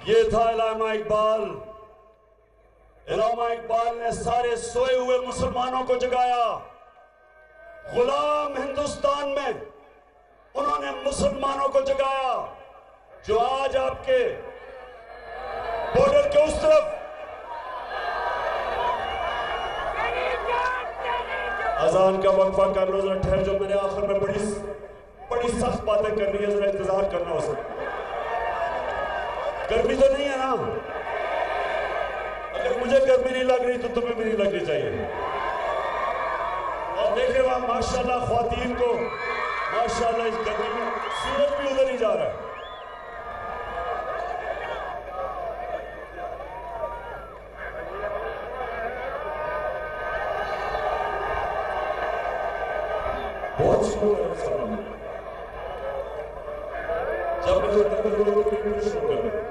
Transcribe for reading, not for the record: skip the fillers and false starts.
ये था इलामा इकबाल। इलामा इकबाल ने सारे सोए हुए मुसलमानों को जगाया। गुलाम हिंदुस्तान में उन्होंने मुसलमानों को जगाया जो आज आपके बॉर्डर के उस तरफ अजान का वक्फा कर लो, जरा ठहर जाओ। मेरे आखिर में बड़ी सख्त बातें करनी है, जरा इंतजार करना हो सकता। गर्मी तो नहीं है ना? अगर मुझे गर्मी नहीं लग रही तो तुम्हें भी नहीं लगनी चाहिए। और देखे वहां माशाल्लाह ख्वातीन को, माशाल्लाह इस गर्मी में सूरज भी उधर ही जा रहा है। बहुत शुरू है जब मुझे शुरू कर